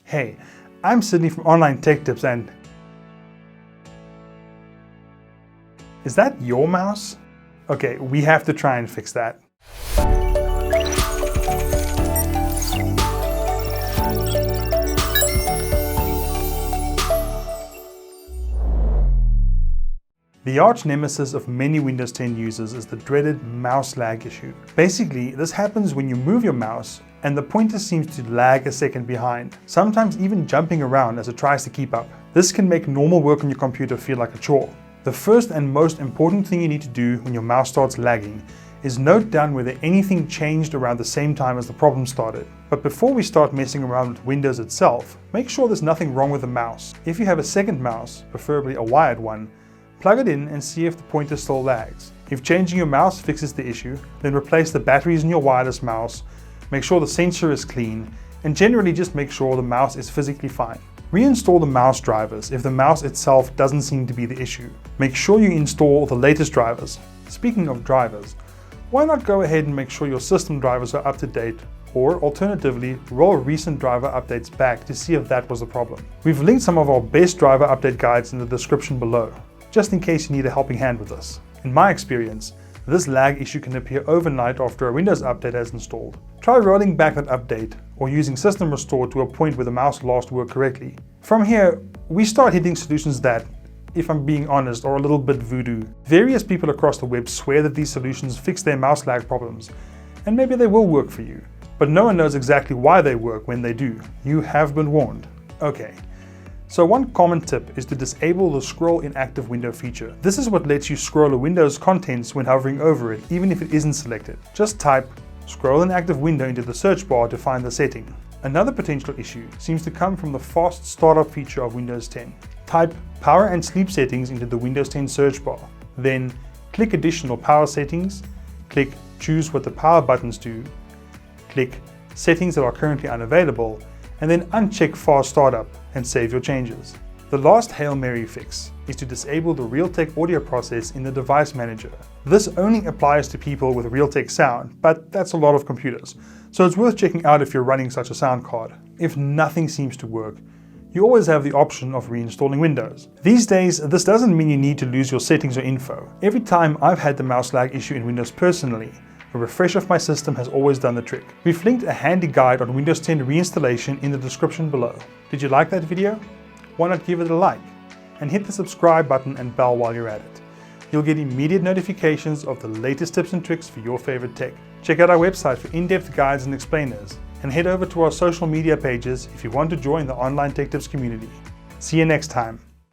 Hey, I'm Sydney from Online Tech Tips, and is that your mouse? Okay, we have to try and fix that. The arch nemesis of many Windows 10 users is the dreaded mouse lag issue. Basically, this happens when you move your mouse and the pointer seems to lag a second behind, sometimes even jumping around as it tries to keep up. This can make normal work on your computer feel like a chore. The first and most important thing you need to do when your mouse starts lagging is note down whether anything changed around the same time as the problem started. But before we start messing around with Windows itself, make sure there's nothing wrong with the mouse. If you have a second mouse, preferably a wired one, plug it in and see if the pointer still lags. If changing your mouse fixes the issue, then replace the batteries in your wireless mouse, make sure the sensor is clean, and generally just make sure the mouse is physically fine. Reinstall the mouse drivers if the mouse itself doesn't seem to be the issue. Make sure you install the latest drivers. Speaking of drivers, why not go ahead and make sure your system drivers are up to date, or alternatively, roll recent driver updates back to see if that was the problem. We've linked some of our best driver update guides in the description below, just in case you need a helping hand with this. In my experience, this lag issue can appear overnight after a Windows update has installed. Try rolling back that update or using System Restore to a point where the mouse last worked correctly. From here, we start hitting solutions that, if I'm being honest, are a little bit voodoo. Various people across the web swear that these solutions fix their mouse lag problems, and maybe they will work for you, but no one knows exactly why they work when they do. You have been warned. Okay. So one common tip is to disable the scroll in active window feature. This is what lets you scroll a window's contents when hovering over it, even if it isn't selected. Just type scroll in active window into the search bar to find the setting. Another potential issue seems to come from the fast startup feature of Windows 10. Type power and sleep settings into the Windows 10 search bar. Then click additional power settings, click choose what the power buttons do, click settings that are currently unavailable, and then uncheck fast startup and save your changes. The last Hail Mary fix is to disable the Realtek audio process in the device manager. This only applies to people with Realtek sound, but that's a lot of computers, so it's worth checking out if you're running such a sound card. If nothing seems to work, you always have the option of reinstalling Windows. These days, this doesn't mean you need to lose your settings or info. Every time I've had the mouse lag issue in Windows personally, a refresh of my system has always done the trick. We've linked a handy guide on Windows 10 reinstallation in the description below. Did you like that video? Why not give it a like? And hit the subscribe button and bell while you're at it. You'll get immediate notifications of the latest tips and tricks for your favorite tech. Check out our website for in-depth guides and explainers, and head over to our social media pages if you want to join the Online Tech Tips community. See you next time.